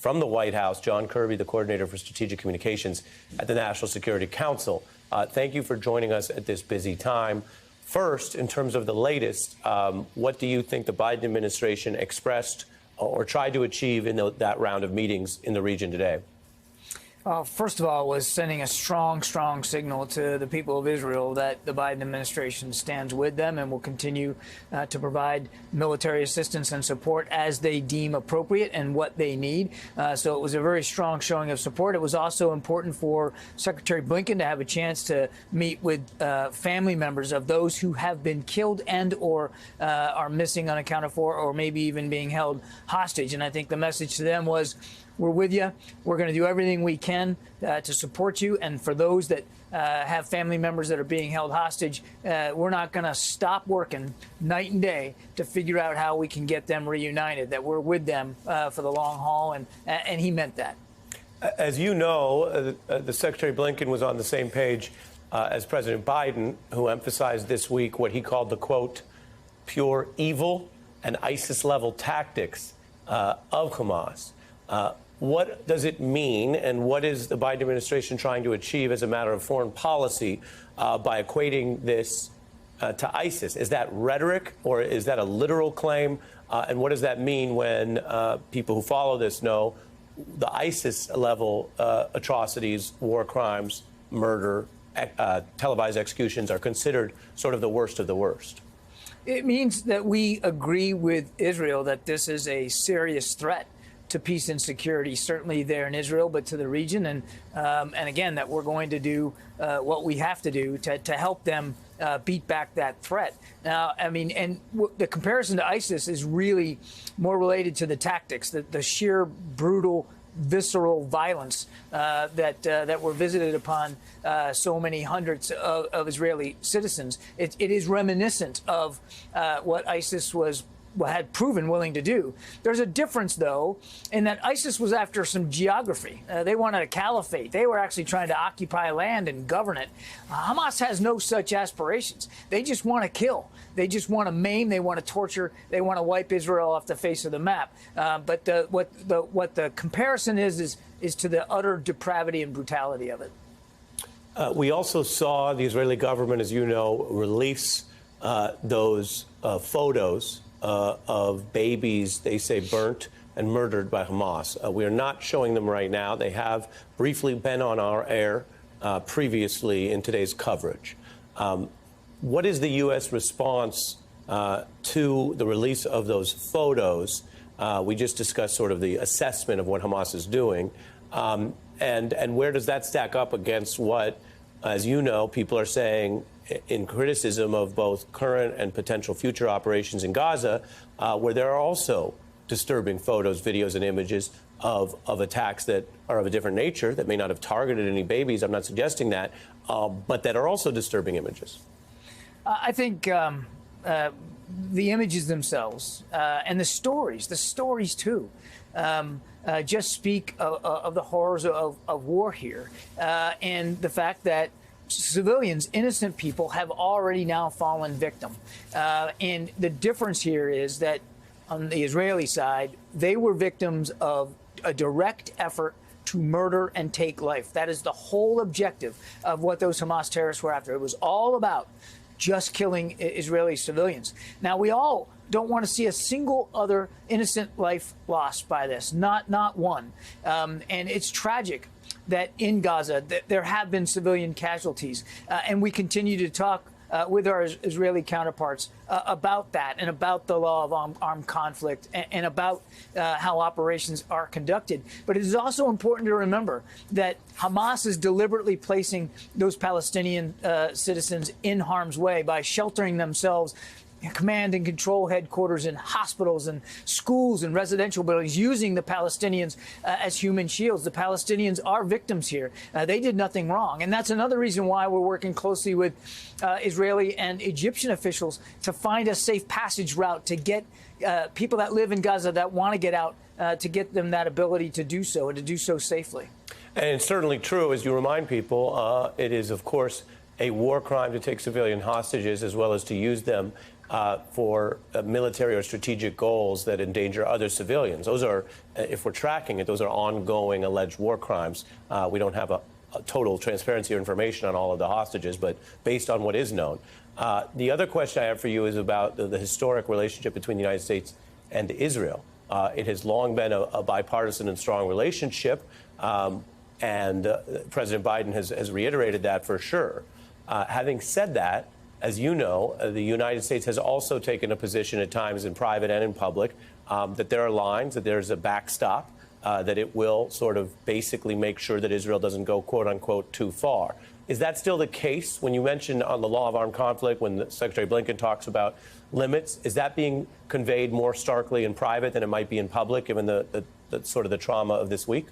from the White House, John Kirby, the coordinator for strategic communications at the National Security Council. Thank you for joining us at this busy time. First, in terms of the latest, what do you think the Biden administration expressed or tried to achieve in that round of meetings in the region today? First of all, was sending a strong signal to the people of Israel that the Biden administration stands with them and will continue to provide military assistance and support as they deem appropriate and what they need. So it was a very strong showing of support. It was also important for Secretary Blinken to have a chance to meet with family members of those who have been killed and or are missing unaccounted for, or maybe even being held hostage. And I think the message to them was, we're with you. We're going to do everything we can to support you. And for those that have family members that are being held hostage, we're not going to stop working night and day to figure out how we can get them reunited, that we're with them for the long haul. And he meant that. As you know, the Secretary Blinken was on the same page as President Biden, who emphasized this week what he called the, quote, pure evil and ISIS-level tactics of Hamas. What does it mean, and what is the Biden administration trying to achieve as a matter of foreign policy by equating this to ISIS? Is that rhetoric, or is that a literal claim? And what does that mean when people who follow this know the ISIS-level atrocities, war crimes, murder, televised executions are considered sort of the worst of the worst? It means that we agree with Israel that this is a serious threat to peace and security, certainly there in Israel, but to the region. And again, that we're going to do what we have to do to help them beat back that threat. Now, I mean, and the comparison to ISIS is really more related to the tactics, the sheer brutal, visceral violence that were visited upon so many hundreds of Israeli citizens. It is reminiscent of what ISIS had proven willing to do. There's a difference, though, in that ISIS was after some geography. They wanted a caliphate. They were actually trying to occupy land and govern it. Hamas has no such aspirations. They just want to kill. They just want to maim. They want to torture. They want to wipe Israel off the face of the map. But what the comparison is to the utter depravity and brutality of it. We also saw the Israeli government, as you know, release those photos of babies, they say, burnt and murdered by Hamas. We are not showing them right now. They have briefly been on our air previously in today's coverage. What is the U.S. response to the release of those photos? We just discussed sort of the assessment of what Hamas is doing. And where does that stack up against what, as you know, people are saying in criticism of both current and potential future operations in Gaza, where there are also disturbing photos, videos, and images of attacks that are of a different nature, that may not have targeted any babies. I'm not suggesting that, but that are also disturbing images. I think the images themselves and the stories too, just speak of the horrors of war here, and the fact that civilians, innocent people, have already now fallen victim. And the difference here is that on the Israeli side, they were victims of a direct effort to murder and take life. That is the whole objective of what those Hamas terrorists were after. It was all about just killing Israeli civilians. Now, we all don't want to see a single other innocent life lost by this, not one. And it's tragic that in Gaza that there have been civilian casualties, and we continue to talk with our Israeli counterparts about that and about the law of armed conflict and about how operations are conducted. But it is also important to remember that Hamas is deliberately placing those Palestinian citizens in harm's way by sheltering themselves command and control headquarters in hospitals and schools and residential buildings, using the Palestinians as human shields. The Palestinians are victims here. They did nothing wrong. And that's another reason why we're working closely with Israeli and Egyptian officials to find a safe passage route to get people that live in Gaza that want to get out, to get them that ability to do so and to do so safely. And it's certainly true, as you remind people, it is, of course, a war crime to take civilian hostages as well as to use them for military or strategic goals that endanger other civilians. Those are, if we're tracking it, those are ongoing alleged war crimes. We don't have a total transparency or information on all of the hostages, but based on what is known. The other question I have for you is about the historic relationship between the United States and Israel. It has long been a bipartisan and strong relationship, and President Biden has reiterated that for sure. Having said that, as you know, the United States has also taken a position at times in private and in public that there are lines, that there's a backstop, that it will sort of basically make sure that Israel doesn't go, quote unquote, too far. Is that still the case? When you mentioned on the law of armed conflict, when Secretary Blinken talks about limits, is that being conveyed more starkly in private than it might be in public, given the sort of the trauma of this week?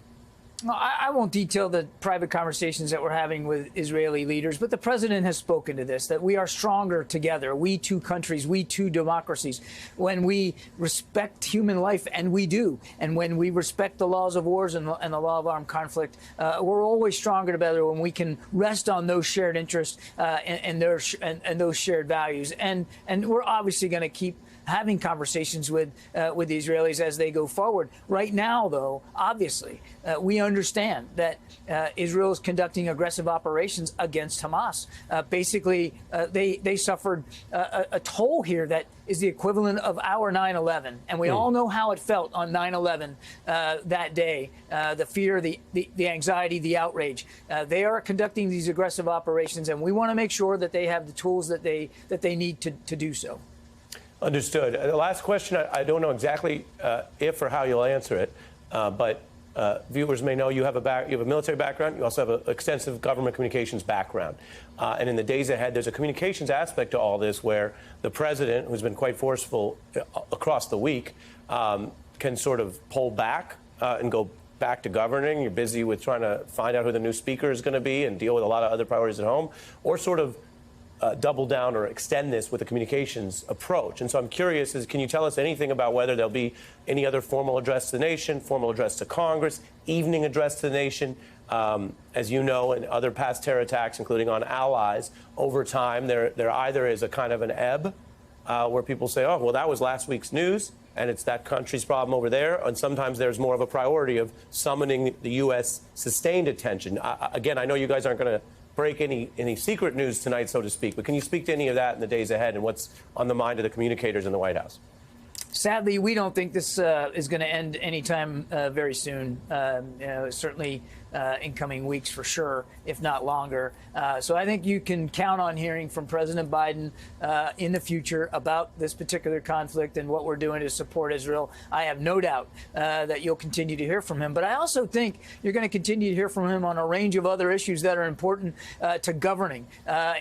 Well, I won't detail the private conversations that we're having with Israeli leaders, but the president has spoken to this, that we are stronger together. We two countries, we two democracies. When we respect human life, and we do, and when we respect the laws of wars and the law of armed conflict, we're always stronger together when we can rest on those shared interests and those shared values. And we're obviously going to keep having conversations with the Israelis as they go forward. Right now, though, obviously, we understand that Israel is conducting aggressive operations against Hamas. Basically, they suffered a toll here that is the equivalent of our 9/11. And we all know how it felt on 9/11 that day, the fear, the anxiety, the outrage. They are conducting these aggressive operations, and we want to make sure that they have the tools that they need to do so. Understood. The last question, I don't know exactly if or how you'll answer it, but viewers may know you have a military background. You also have an extensive government communications background. And in the days ahead, there's a communications aspect to all this where the president, who's been quite forceful across the week, can sort of pull back and go back to governing. You're busy with trying to find out who the new speaker is going to be and deal with a lot of other priorities at home, or sort of double down or extend this with a communications approach. And so I'm curious, can you tell us anything about whether there'll be any other formal address to the nation, formal address to Congress, evening address to the nation? As you know, in other past terror attacks, including on allies, over time, there either is a kind of an ebb where people say, oh, well, that was last week's news, and it's that country's problem over there. And sometimes there's more of a priority of summoning the U.S. sustained attention. Again, I know you guys aren't going to break any secret news tonight, so to speak, but can you speak to any of that in the days ahead and what's on the mind of the communicators in the White House? Sadly, we don't think this is going to end anytime very soon. Certainly in coming weeks for sure, if not longer. So I think you can count on hearing from President Biden in the future about this particular conflict and what we're doing to support Israel. I have no doubt that you'll continue to hear from him. But I also think you're going to continue to hear from him on a range of other issues that are important to governing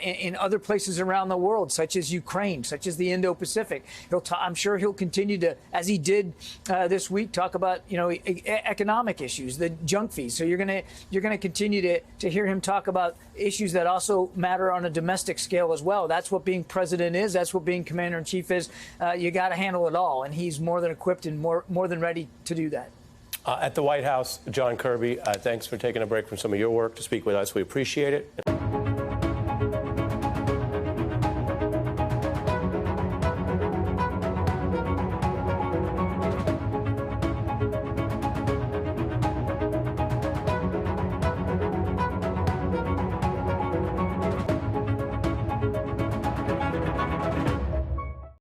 in other places around the world, such as Ukraine, such as the Indo-Pacific. I'm sure he'll continue to, as he did this week, talk about economic issues, the junk fees. So you're going to continue to hear him talk about issues that also matter on a domestic scale as well. That's what being president is. That's what being commander in chief is. You got to handle it all, and he's more than equipped and more than ready to do that. At the White House, John Kirby, thanks for taking a break from some of your work to speak with us. We appreciate it.